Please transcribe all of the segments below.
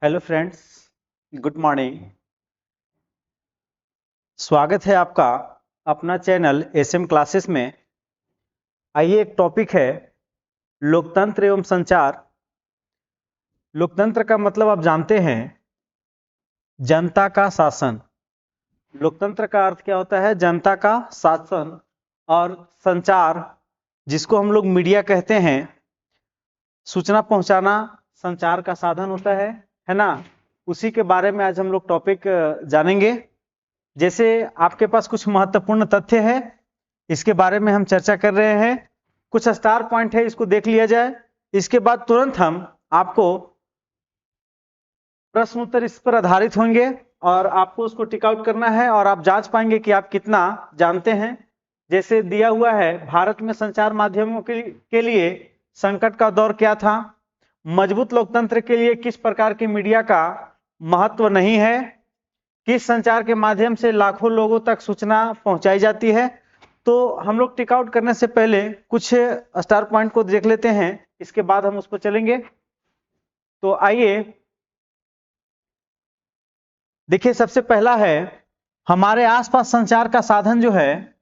Hello friends, good morning. स्वागत है आपका अपना चैनल एसएम क्लासेस में। आइए, एक टॉपिक है लोकतंत्र एवं संचार। लोकतंत्र का मतलब आप जानते हैं, जनता का शासन। लोकतंत्र का अर्थ क्या होता है? जनता का शासन। और संचार, जिसको हम लोग मीडिया कहते हैं, सूचना पहुंचाना संचार का साधन होता है ना। उसी के बारे में आज हम लोग टॉपिक जानेंगे। जैसे आपके पास कुछ महत्वपूर्ण तथ्य है, इसके बारे में हम चर्चा कर रहे हैं। कुछ स्टार पॉइंट है, इसको देख लिया जाए। इसके बाद तुरंत हम आपको प्रश्न उत्तर इस पर आधारित होंगे और आपको उसको टिक आउट करना है और आप जांच पाएंगे कि आप कितना जानते हैं। जैसे दिया हुआ है, भारत में संचार माध्यमों के लिए संकट का दौर क्या था? मजबूत लोकतंत्र के लिए किस प्रकार की मीडिया का महत्व नहीं है? किस संचार के माध्यम से लाखों लोगों तक सूचना पहुंचाई जाती है? तो हम लोग टिक आउट करने से पहले कुछ स्टार पॉइंट को देख लेते हैं, इसके बाद हम उस पर चलेंगे। तो आइए देखिए, सबसे पहला है, हमारे आसपास संचार का साधन जो है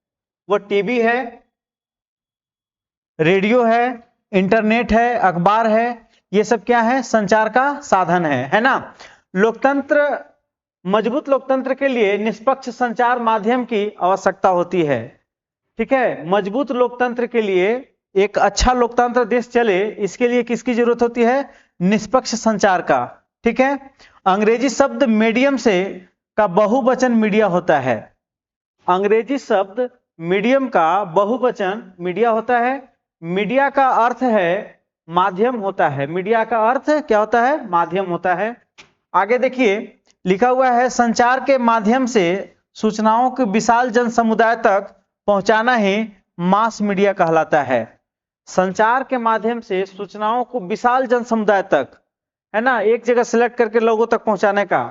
वो टीवी है, रेडियो है, इंटरनेट है, अखबार है। ये सब क्या है? संचार का साधन है ना। लोकतंत्र, मजबूत लोकतंत्र के लिए निष्पक्ष संचार माध्यम की आवश्यकता होती है। ठीक है, मजबूत लोकतंत्र के लिए, एक अच्छा लोकतंत्र देश चले, इसके लिए किसकी जरूरत होती है? निष्पक्ष संचार का। ठीक है, अंग्रेजी शब्द मीडियम से का बहुवचन मीडिया होता है। अंग्रेजी शब्द मीडियम का बहुवचन मीडिया होता है। मीडिया का अर्थ है माध्यम होता है। मीडिया का अर्थ क्या होता है? माध्यम होता है। आगे देखिए, लिखा हुआ है, संचार के माध्यम से सूचनाओं को विशाल जन समुदाय तक पहुंचाना ही मास मीडिया कहलाता है। संचार के माध्यम से सूचनाओं को विशाल जन समुदाय तक, है ना, एक जगह सिलेक्ट करके लोगों तक पहुंचाने का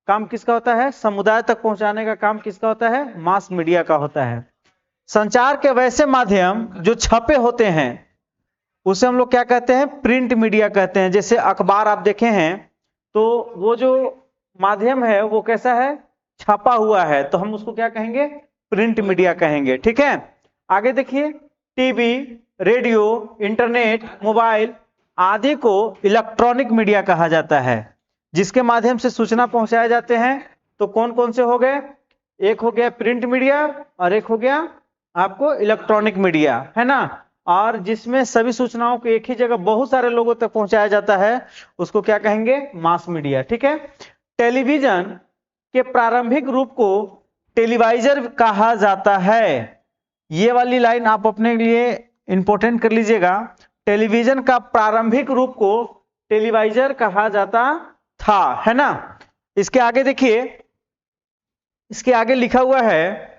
काम किसका होता है? समुदाय तक पहुंचाने का काम किसका होता है? मास मीडिया का होता है। संचार के वैसे माध्यम जो छपे होते हैं उसे हम लोग क्या कहते हैं? प्रिंट मीडिया कहते हैं। जैसे अखबार आप देखे हैं, तो वो जो माध्यम है वो कैसा है? छपा हुआ है, तो हम उसको क्या कहेंगे? प्रिंट मीडिया कहेंगे। ठीक है, आगे देखिए, टीवी, रेडियो, इंटरनेट, मोबाइल आदि को इलेक्ट्रॉनिक मीडिया कहा जाता है, जिसके माध्यम से सूचना पहुंचाए जाते हैं। तो कौन कौन से हो गए? एक हो गया प्रिंट मीडिया और एक हो गया आपको इलेक्ट्रॉनिक मीडिया, है ना। और जिसमें सभी सूचनाओं को एक ही जगह बहुत सारे लोगों तक पहुंचाया जाता है, उसको क्या कहेंगे? Mass media. ठीक है, टेलीविजन के प्रारंभिक रूप को टेलीवाइजर कहा जाता है। ये वाली लाइन आप अपने लिए इंपोर्टेंट कर लीजिएगा। टेलीविजन का प्रारंभिक रूप को टेलीवाइजर कहा जाता था, है ना। इसके आगे देखिए, इसके आगे लिखा हुआ है,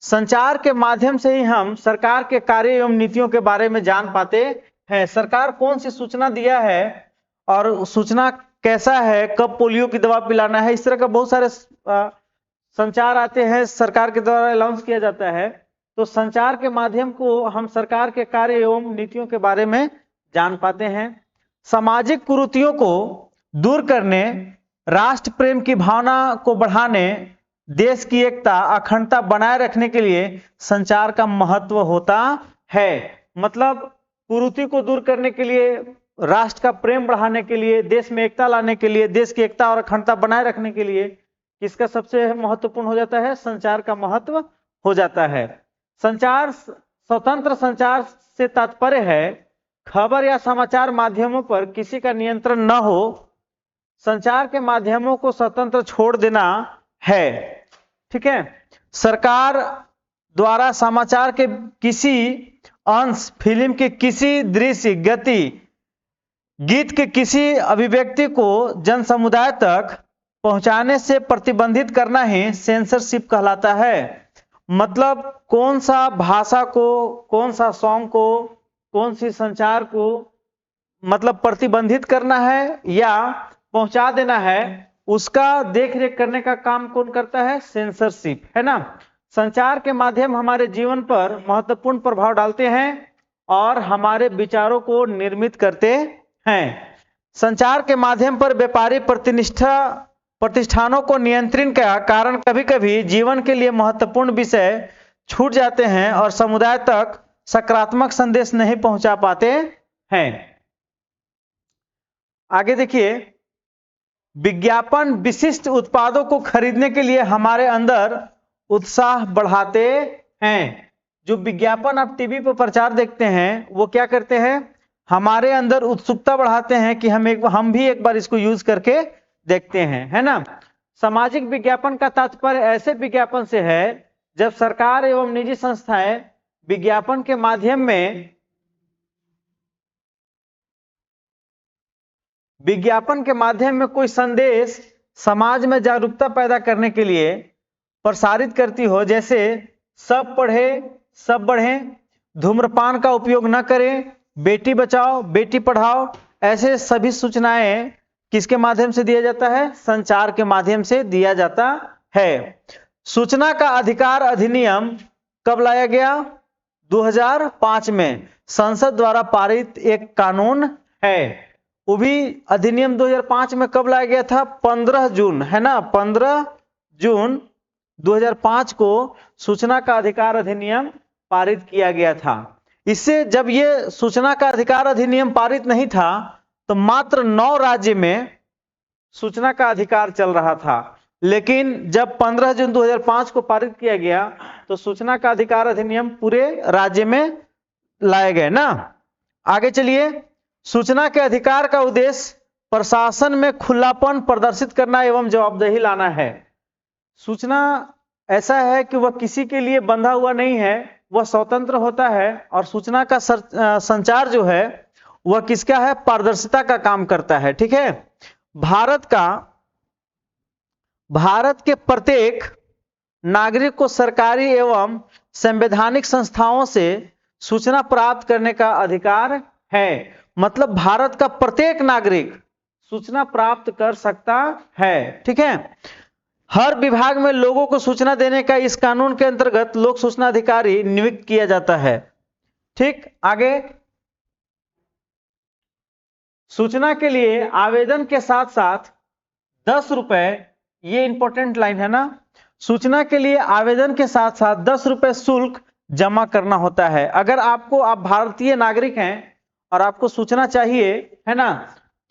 संचार के माध्यम से ही हम सरकार के कार्य एवं नीतियों के बारे में जान पाते हैं। सरकार कौन सी सूचना दिया है और सूचना कैसा है, कब पोलियो की दवा पिलाना है, इस तरह का बहुत सारे संचार आते हैं, सरकार के द्वारा अनाउंस किया जाता है। तो संचार के माध्यम को हम सरकार के कार्य एवं नीतियों के बारे में जान पाते हैं। सामाजिक कुरीतियों को दूर करने, राष्ट्र प्रेम की भावना को बढ़ाने, देश की एकता अखंडता बनाए रखने के लिए संचार का महत्व होता है। मतलब कुरीति को दूर करने के लिए, राष्ट्र का प्रेम बढ़ाने के लिए, देश में एकता लाने के लिए, देश की एकता और अखंडता बनाए रखने के लिए किसका सबसे महत्वपूर्ण हो जाता है? संचार का महत्व हो जाता है। संचार, स्वतंत्र संचार से तात्पर्य है खबर या समाचार माध्यमों पर किसी का नियंत्रण न हो। संचार के माध्यमों को स्वतंत्र छोड़ देना है। ठीक है, सरकार द्वारा समाचार के किसी अंश, फिल्म के किसी दृश्य, गति, गीत के किसी अभिव्यक्ति को जन समुदाय तक पहुंचाने से प्रतिबंधित करना ही सेंसरशिप कहलाता है। मतलब कौन सा भाषा को, कौन सा सॉन्ग को, कौन सी संचार को मतलब प्रतिबंधित करना है या पहुंचा देना है, उसका देख रेख करने का काम कौन करता है? सेंसरशिप, है ना। संचार के माध्यम हमारे जीवन पर महत्वपूर्ण प्रभाव डालते हैं और हमारे विचारों को निर्मित करते हैं। संचार के माध्यम पर व्यापारी प्रतिष्ठानों को नियंत्रण का कारण कभी कभी जीवन के लिए महत्वपूर्ण विषय छूट जाते हैं और समुदाय तक सकारात्मक संदेश नहीं पहुंचा पाते हैं। आगे देखिए, विज्ञापन विशिष्ट उत्पादों को खरीदने के लिए हमारे अंदर उत्साह बढ़ाते हैं। जो विज्ञापन आप टीवी पर प्रचार देखते हैं वो क्या करते हैं, हमारे अंदर उत्सुकता बढ़ाते हैं कि हम भी एक बार इसको यूज करके देखते हैं, है ना। सामाजिक विज्ञापन का तात्पर्य ऐसे विज्ञापन से है जब सरकार एवं निजी संस्थाएं विज्ञापन के माध्यम में कोई संदेश समाज में जागरूकता पैदा करने के लिए प्रसारित करती हो, जैसे सब पढ़े सब बढ़ें, धूम्रपान का उपयोग न करें, बेटी बचाओ बेटी पढ़ाओ। ऐसे सभी सूचनाएं किसके माध्यम से दिया जाता है, संचार के माध्यम से दिया जाता है। सूचना का अधिकार अधिनियम कब लाया गया, 2005 में संसद द्वारा पारित एक कानून है। वो भी अधिनियम 2005 में कब लाया गया था, 15 जून, है ना, 15 जून 2005 को सूचना का अधिकार अधिनियम पारित किया गया था। इससे जब ये सूचना का अधिकार अधिनियम पारित नहीं था तो मात्र 9 राज्य में सूचना का अधिकार चल रहा था, लेकिन जब 15 जून 2005 को पारित किया गया तो सूचना का अधिकार अधिनियम पूरे राज्य में लाए गए ना। आगे चलिए, सूचना के अधिकार का उद्देश्य प्रशासन में खुलापन प्रदर्शित करना एवं जवाबदेही लाना है। सूचना ऐसा है कि वह किसी के लिए बंधा हुआ नहीं है, वह स्वतंत्र होता है और सूचना का संचार जो है वह किसका है, पारदर्शिता का काम करता है। ठीक है, भारत के प्रत्येक नागरिक को सरकारी एवं संवैधानिक संस्थाओं से सूचना प्राप्त करने का अधिकार है। मतलब भारत का प्रत्येक नागरिक सूचना प्राप्त कर सकता है। ठीक है, हर विभाग में लोगों को सूचना देने का इस कानून के अंतर्गत लोक सूचना अधिकारी नियुक्त किया जाता है। ठीक, आगे, सूचना के लिए आवेदन के साथ साथ 10 रुपए, ये इंपॉर्टेंट लाइन है ना, सूचना के लिए आवेदन के साथ साथ 10 रुपए शुल्क जमा करना होता है। अगर आप भारतीय नागरिक हैं और आपको सूचना चाहिए, है ना,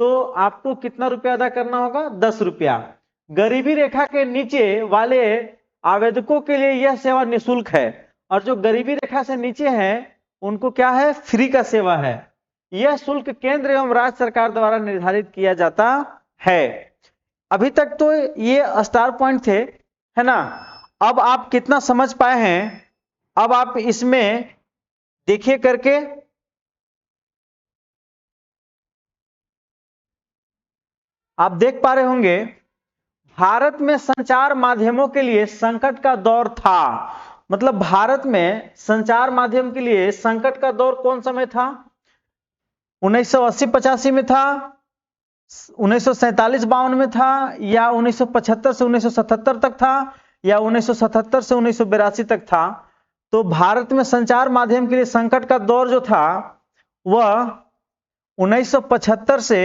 तो आपको कितना रुपया अदा करना होगा, 10 रुपया। गरीबी रेखा के नीचे वाले आवेदकों के लिए यह सेवा निःशुल्क है और जो गरीबी रेखा से नीचे हैं उनको क्या है, फ्री का सेवा है। यह शुल्क केंद्र एवं राज्य सरकार द्वारा निर्धारित किया जाता है। अभी तक तो ये स्टार पॉइंट थे, है ना। अब आप कितना समझ पाए हैं, अब आप इसमें देखिए करके, आप देख पा रहे होंगे भारत में संचार माध्यमों के लिए संकट का दौर था। मतलब भारत में संचार माध्यम के लिए संकट का दौर कौन समय था, 1980-85 में था, 1947-52 में था, या 1975 से 1977 तक था, या 1977 से 1982 तक था। तो भारत में संचार माध्यम के लिए संकट का दौर जो था वह 1975 से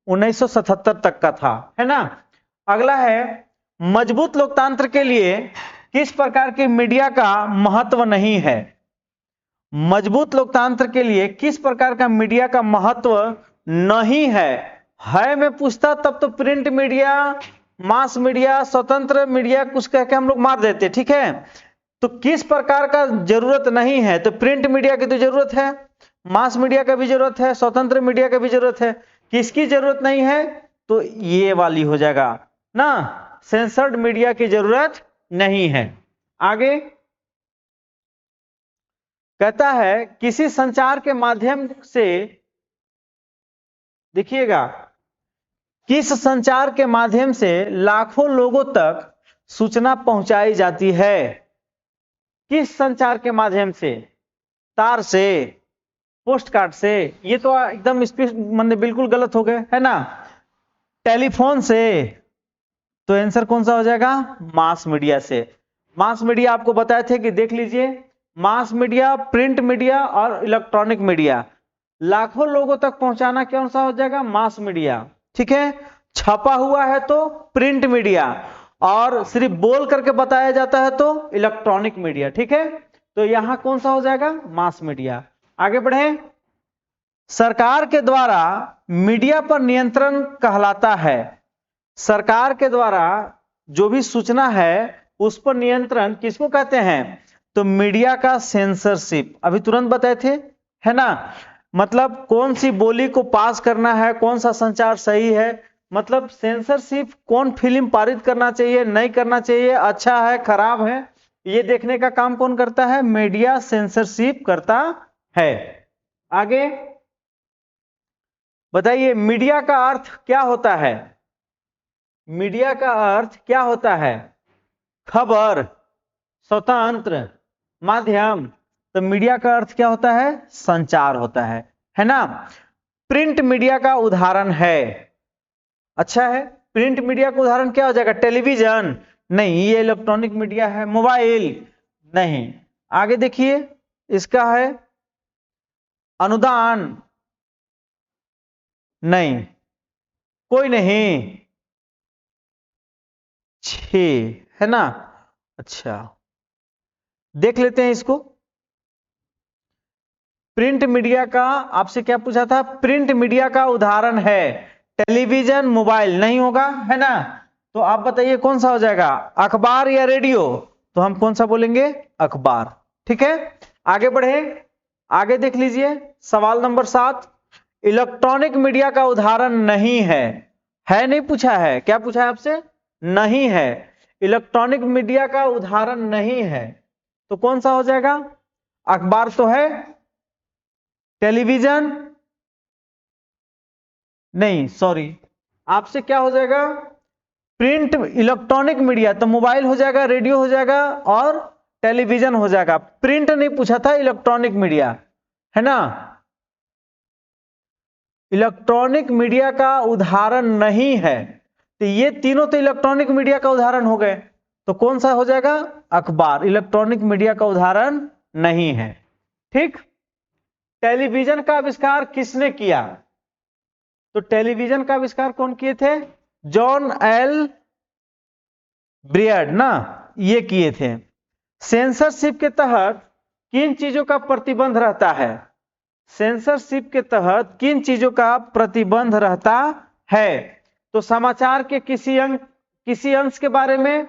1977 तक का था, है ना। अगला है, मजबूत लोकतंत्र के लिए किस प्रकार के मीडिया का महत्व नहीं है। मजबूत लोकतंत्र के लिए किस प्रकार का मीडिया का महत्व नहीं है मैं पूछता तब तो प्रिंट मीडिया, मास मीडिया, स्वतंत्र मीडिया कुछ कह के हम लोग मार देते। ठीक है, तो किस प्रकार का जरूरत नहीं है, तो प्रिंट मीडिया की तो जरूरत है, मास मीडिया का भी जरूरत है, स्वतंत्र मीडिया का भी जरूरत है। किसकी जरूरत नहीं है, तो ये वाली हो जाएगा ना, सेंसर्ड मीडिया की जरूरत नहीं है। आगे कहता है किसी संचार के माध्यम से, देखिएगा, किस संचार के माध्यम से लाखों लोगों तक सूचना पहुंचाई जाती है। किस संचार के माध्यम से, तार से, पोस्ट कार्ड से, ये तो एकदम मतलब बिल्कुल गलत हो गए, है ना। टेलीफोन से, तो आंसर कौन सा हो जाएगा, मास मीडिया से। मास मीडिया आपको बताए थे कि देख लीजिए, मास मीडिया, प्रिंट मीडिया और इलेक्ट्रॉनिक मीडिया, लाखों लोगों तक पहुंचाना कौन सा हो जाएगा? Mass media. ठीक है, छपा हुआ है तो प्रिंट मीडिया, और सिर्फ बोल करके बताया जाता है तो इलेक्ट्रॉनिक मीडिया। ठीक है, तो यहां कौन सा हो जाएगा? Mass media. आगे बढ़े। सरकार के द्वारा मीडिया पर नियंत्रण कहलाता है। सरकार के द्वारा जो भी सूचना है उस पर नियंत्रण किसको कहते हैं? तो मीडिया का सेंसरशिप, अभी तुरंत बताए थे, है ना। मतलब कौन सी बोली को पास करना है, कौन सा संचार सही है, मतलब सेंसरशिप, कौन फिल्म पारित करना चाहिए, नहीं करना चाहिए, अच्छा है खराब है, ये देखने का काम कौन करता है? मीडिया सेंसरशिप करता है। आगे बताइए, मीडिया का अर्थ क्या होता है? मीडिया का अर्थ क्या होता है? खबर, स्वतंत्र, माध्यम। तो मीडिया का अर्थ क्या होता है? संचार होता है ना। प्रिंट मीडिया का उदाहरण है, अच्छा है, प्रिंट मीडिया का उदाहरण क्या हो जाएगा? टेलीविजन नहीं, ये इलेक्ट्रॉनिक मीडिया है। मोबाइल नहीं। आगे देखिए, इसका है अनुदान नहीं, कोई नहीं, 6 है ना। अच्छा, देख लेते हैं इसको। प्रिंट मीडिया का आपसे क्या पूछा था? प्रिंट मीडिया का उदाहरण है टेलीविजन, मोबाइल नहीं होगा, है ना। तो आप बताइए कौन सा हो जाएगा? अखबार या रेडियो? तो हम कौन सा बोलेंगे? अखबार। ठीक है, आगे बढ़े। आगे देख लीजिए, सवाल नंबर 7। इलेक्ट्रॉनिक मीडिया का उदाहरण नहीं है नहीं पूछा है, क्या पूछा है आपसे? नहीं है। इलेक्ट्रॉनिक मीडिया का उदाहरण नहीं है तो कौन सा हो जाएगा? अखबार तो है, टेलीविजन नहीं, सॉरी, आपसे क्या हो जाएगा? प्रिंट इलेक्ट्रॉनिक मीडिया, तो मोबाइल हो जाएगा, रेडियो हो जाएगा और टेलीविजन हो जाएगा। प्रिंट नहीं पूछा था, इलेक्ट्रॉनिक मीडिया, है ना। इलेक्ट्रॉनिक मीडिया का उदाहरण नहीं है, तो ये तीनों तो इलेक्ट्रॉनिक मीडिया का उदाहरण हो गए, तो कौन सा हो जाएगा? अखबार इलेक्ट्रॉनिक मीडिया का उदाहरण नहीं है। ठीक। टेलीविजन का आविष्कार किसने किया? तो टेलीविजन का आविष्कार कौन किए थे? जॉन एल ब्रियर्ड ना, ये किए थे। सेंसरशिप के तहत किन चीजों का प्रतिबंध रहता है? सेंसरशिप के तहत किन चीजों का प्रतिबंध रहता है? तो समाचार के किसी अंश के बारे में,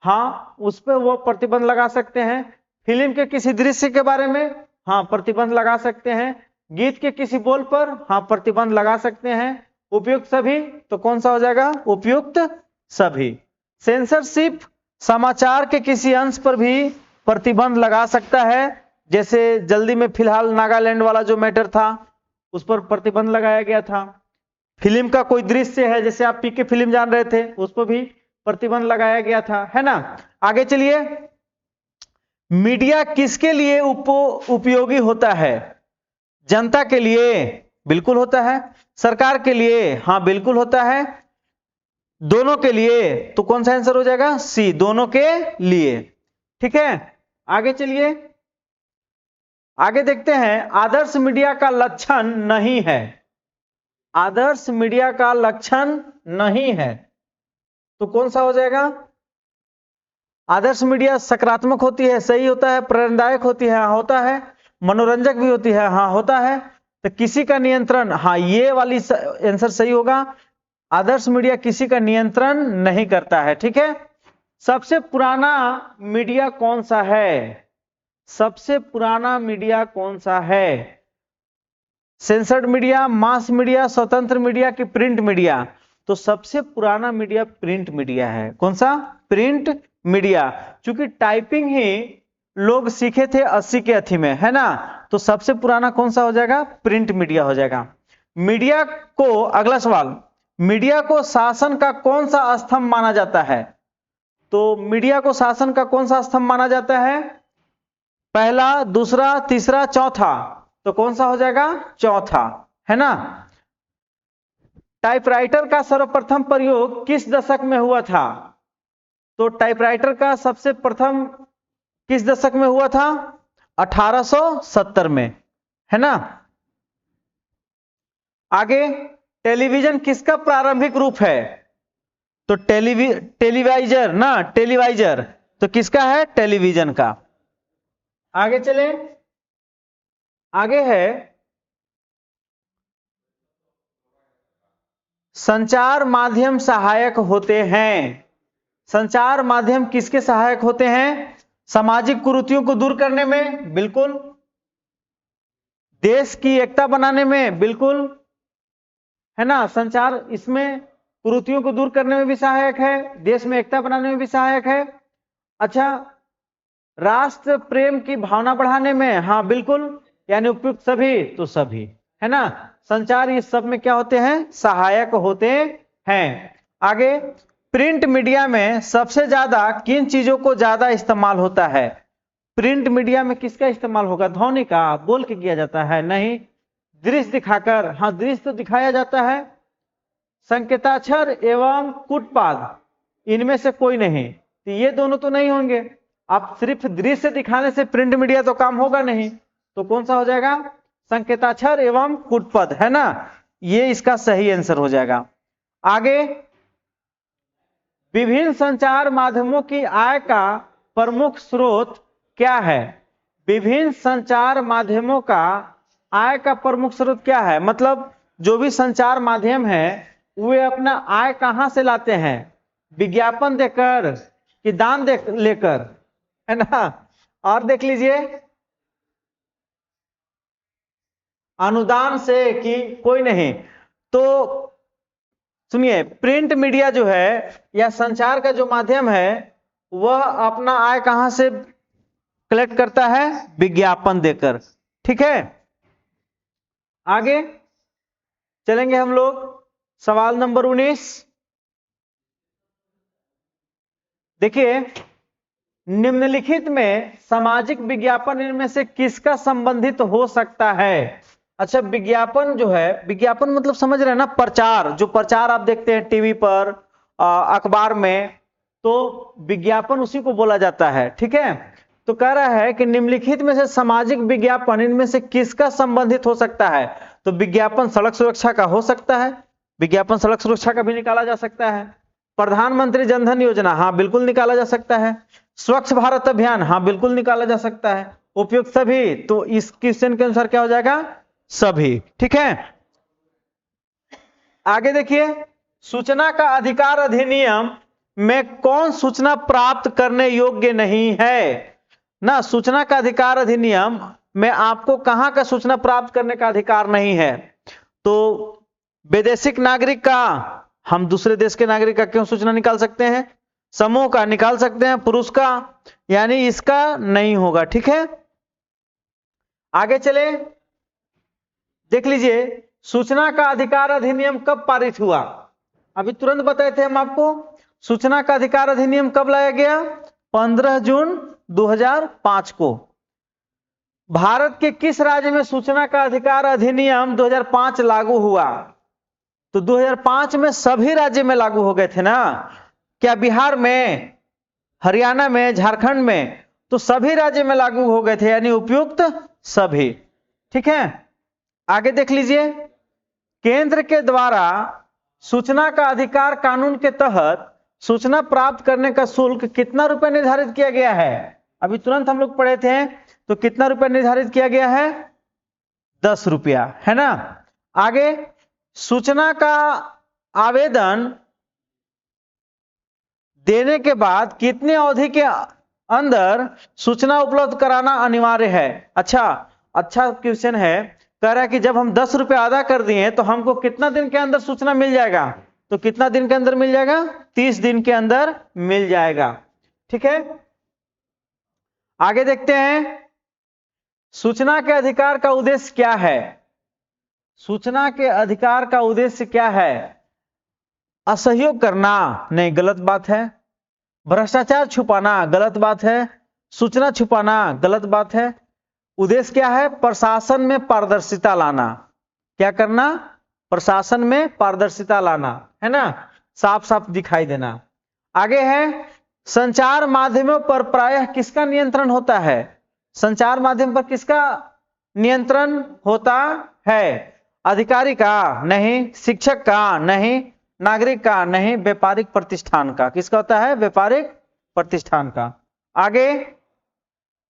हाँ, उस पर वो प्रतिबंध लगा सकते हैं। फिल्म के किसी दृश्य के बारे में, हाँ, प्रतिबंध लगा सकते हैं। गीत के किसी बोल पर, हाँ, प्रतिबंध लगा सकते हैं। उपयुक्त सभी, तो कौन सा हो जाएगा? उपयुक्त सभी। सेंसरशिप समाचार के किसी अंश पर भी प्रतिबंध लगा सकता है, जैसे जल्दी में फिलहाल नागालैंड वाला जो मैटर था उस पर प्रतिबंध लगाया गया था। फिल्म का कोई दृश्य है, जैसे आप पीके फिल्म जान रहे थे, उस पर भी प्रतिबंध लगाया गया था, है ना। आगे चलिए, मीडिया किसके लिए उपयोगी होता है? जनता के लिए बिल्कुल होता है, सरकार के लिए हाँ बिल्कुल होता है, दोनों के लिए तो कौन सा आंसर हो जाएगा? सी, दोनों के लिए। ठीक है, आगे चलिए, आगे देखते हैं। आदर्श मीडिया का लक्षण नहीं है, आदर्श मीडिया का लक्षण नहीं है तो कौन सा हो जाएगा? आदर्श मीडिया सकारात्मक होती है, सही होता है, प्रेरणादायक होती है, हाँ होता है, मनोरंजक भी होती है, हाँ होता है, तो किसी का नियंत्रण, हाँ ये वाली आंसर सही होगा। आदर्श मीडिया किसी का नियंत्रण नहीं करता है। ठीक है, सबसे पुराना मीडिया कौन सा है? सबसे पुराना मीडिया कौन सा है? सेंसर्ड मीडिया, मास मीडिया, स्वतंत्र मीडिया की प्रिंट मीडिया? तो सबसे पुराना मीडिया प्रिंट मीडिया है। कौन सा? Print media. चूंकि टाइपिंग ही लोग सीखे थे 80 के अथी में, है ना, तो सबसे पुराना कौन सा हो जाएगा? प्रिंट मीडिया हो जाएगा। मीडिया को, अगला सवाल, मीडिया को शासन का कौन सा स्तंभ माना जाता है? तो मीडिया को शासन का कौन सा स्तंभ माना जाता है? पहला, दूसरा, तीसरा, चौथा? तो कौन सा हो जाएगा? चौथा, है ना। टाइपराइटर का सर्वप्रथम प्रयोग किस दशक में हुआ था? तो टाइपराइटर का सबसे प्रथम किस दशक में हुआ था? 1870 में, है ना। आगे, टेलीविजन किसका प्रारंभिक रूप है? तो टेलीवाइजर ना, टेलीवाइजर तो किसका है? टेलीविजन का। आगे चले, आगे है संचार माध्यम सहायक होते हैं। संचार माध्यम किसके सहायक होते हैं? सामाजिक कुरीतियों को दूर करने में, बिल्कुल। देश की एकता बनाने में, बिल्कुल, है ना। संचार इसमें कुरीतियों को दूर करने में भी सहायक है, देश में एकता बनाने में भी सहायक है। अच्छा, राष्ट्र प्रेम की भावना बढ़ाने में, हाँ बिल्कुल, यानी उपयुक्त सभी तो सभी, है ना। संचार ये सब में क्या होते हैं? सहायक होते हैं। आगे, प्रिंट मीडिया में सबसे ज्यादा किन चीजों को ज्यादा इस्तेमाल होता है? प्रिंट मीडिया में किसका इस्तेमाल होगा? ध्वनि का, बोल के किया जाता है? नहीं। दृश्य दिखाकर, हाँ दृश्य तो दिखाया जाता है। संकेताक्षर एवं कूटपाद, इनमें से कोई नहीं, तो ये दोनों तो नहीं होंगे। आप सिर्फ दृश्य दिखाने से प्रिंट मीडिया तो काम होगा नहीं, तो कौन सा हो जाएगा? संकेताक्षर एवं कूटपद, है ना, ये इसका सही आंसर हो जाएगा। आगे, विभिन्न संचार माध्यमों की आय का प्रमुख स्रोत क्या है? विभिन्न संचार माध्यमों का आय का प्रमुख स्रोत क्या है? मतलब जो भी संचार माध्यम है वे अपना आय कहां से लाते हैं? विज्ञापन देकर कि दान लेकर, है ना। और देख लीजिए, अनुदान से कि कोई नहीं। तो सुनिए, प्रिंट मीडिया जो है या संचार का जो माध्यम है वह अपना आय कहां से कलेक्ट करता है? विज्ञापन देकर। ठीक है, आगे चलेंगे हम लोग। सवाल नंबर 19 देखिए, निम्नलिखित में सामाजिक विज्ञापन इनमें से किसका संबंधित हो सकता है? अच्छा, विज्ञापन जो है, विज्ञापन मतलब समझ रहे हैं ना, प्रचार, जो प्रचार आप देखते हैं टीवी पर, अखबार में, तो विज्ञापन उसी को बोला जाता है। ठीक है, तो कह रहा है कि निम्नलिखित में से सामाजिक विज्ञापन इनमें से किसका संबंधित हो सकता है? तो विज्ञापन सड़क सुरक्षा का हो सकता है, विज्ञापन सड़क सुरक्षा का भी निकाला जा सकता है। प्रधानमंत्री जनधन योजना, हाँ बिल्कुल निकाला जा सकता है। स्वच्छ भारत अभियान, हाँ बिल्कुल निकाला जा सकता है। उपयुक्त सभी, तो इस क्वेश्चन के अनुसार क्या हो जाएगा? सभी। ठीक है, आगे देखिए, सूचना का अधिकार अधिनियम में कौन सूचना प्राप्त करने योग्य नहीं है? ना, सूचना का अधिकार अधिनियम में आपको कहां का सूचना प्राप्त करने का अधिकार नहीं है? तो वैदेशिक नागरिक का, हम दूसरे देश के नागरिक का क्यों सूचना निकाल सकते हैं? समूह का निकाल सकते हैं, पुरुष का, यानी इसका नहीं होगा। ठीक है, आगे चले, देख लीजिए, सूचना का अधिकार अधिनियम कब पारित हुआ? अभी तुरंत बताए थे हम आपको। सूचना का अधिकार अधिनियम कब लाया गया? 15 जून 2005 को। भारत के किस राज्य में सूचना का अधिकार अधिनियम 2005 लागू हुआ? तो 2005 में सभी राज्य में लागू हो गए थे ना। क्या बिहार में, हरियाणा में, झारखंड में? तो सभी राज्य में लागू हो गए थे, यानी उपयुक्त सभी। ठीक है, आगे देख लीजिए, केंद्र के द्वारा सूचना का अधिकार कानून के तहत सूचना प्राप्त करने का शुल्क कितना रुपए निर्धारित किया गया है? अभी तुरंत हम लोग पढ़े थे, तो कितना रुपए निर्धारित किया गया है? 10 रुपया, है ना। आगे, सूचना का आवेदन देने के बाद कितनी अवधि के अंदर सूचना उपलब्ध कराना अनिवार्य है? अच्छा क्वेश्चन है। कह रहा है कि जब हम 10 रुपए अदा कर दिए तो हमको कितना दिन के अंदर सूचना मिल जाएगा? तो कितना दिन के अंदर मिल जाएगा? 30 दिन के अंदर मिल जाएगा। ठीक है, आगे देखते हैं, सूचना के अधिकार का उद्देश्य क्या है? सूचना के अधिकार का उद्देश्य क्या है? असहयोग करना? नहीं, गलत बात है। भ्रष्टाचार छुपाना? गलत बात है। सूचना छुपाना? गलत बात है। उद्देश्य क्या है? प्रशासन में पारदर्शिता लाना। क्या करना? प्रशासन में पारदर्शिता लाना, है ना, साफ साफ दिखाई देना। आगे है, संचार माध्यमों पर प्रायः किसका नियंत्रण होता है? संचार माध्यम पर किसका नियंत्रण होता है? अधिकारी का नहीं, शिक्षक का नहीं, नागरिक का नहीं, व्यापारिक प्रतिष्ठान का। किसका होता है? व्यापारिक प्रतिष्ठान का। आगे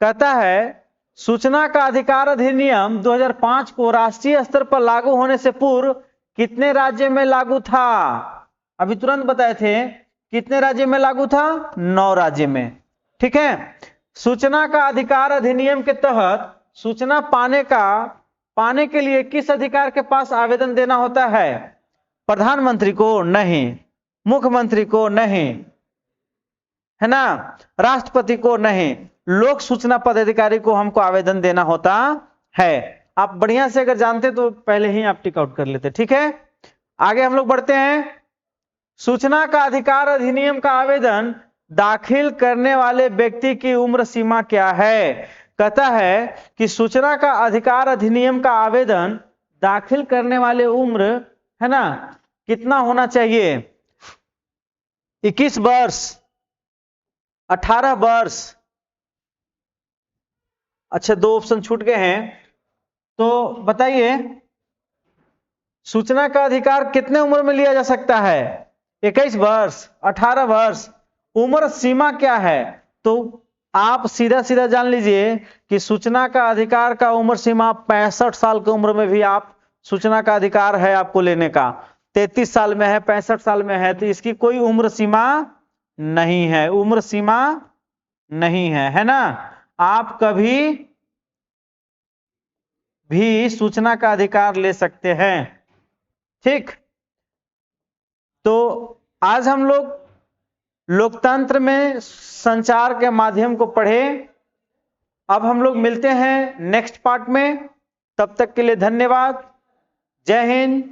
कहता है सूचना का अधिकार अधिनियम 2005 को राष्ट्रीय स्तर पर लागू होने से पूर्व कितने राज्य में लागू था? अभी तुरंत बताए थे कितने राज्य में लागू था? 9 राज्य में। ठीक है। सूचना का अधिकार अधिनियम के तहत सूचना पाने के लिए किस अधिकार के पास आवेदन देना होता है? प्रधानमंत्री को नहीं, मुख्यमंत्री को नहीं, है ना, राष्ट्रपति को नहीं, लोक सूचना पदाधिकारी को हमको आवेदन देना होता है। आप बढ़िया से अगर जानते तो पहले ही आप टिक आउट कर लेते। ठीक है। आगे हम लोग बढ़ते हैं। सूचना का अधिकार अधिनियम का आवेदन दाखिल करने वाले व्यक्ति की उम्र सीमा क्या है? कहता है कि सूचना का अधिकार अधिनियम का आवेदन दाखिल करने वाले उम्र, है ना, कितना होना चाहिए? 21 वर्ष, 18 वर्ष। अच्छा, 2 ऑप्शन छूट गए हैं, तो बताइए सूचना का अधिकार कितने उम्र में लिया जा सकता है? 21 वर्ष, 18 वर्ष। उम्र सीमा क्या है? तो आप सीधा सीधा जान लीजिए कि सूचना का अधिकार का उम्र सीमा 65 साल की उम्र में भी आप सूचना का अधिकार है आपको लेने का। 33 साल में है, 65 साल में है, तो इसकी कोई उम्र सीमा नहीं है, उम्र सीमा नहीं है ना। आप कभी भी सूचना का अधिकार ले सकते हैं। ठीक, तो आज हम लोग लोकतंत्र में संचार के माध्यम को पढ़े। अब हम लोग मिलते हैं नेक्स्ट पार्ट में। तब तक के लिए धन्यवाद। जय हिंद,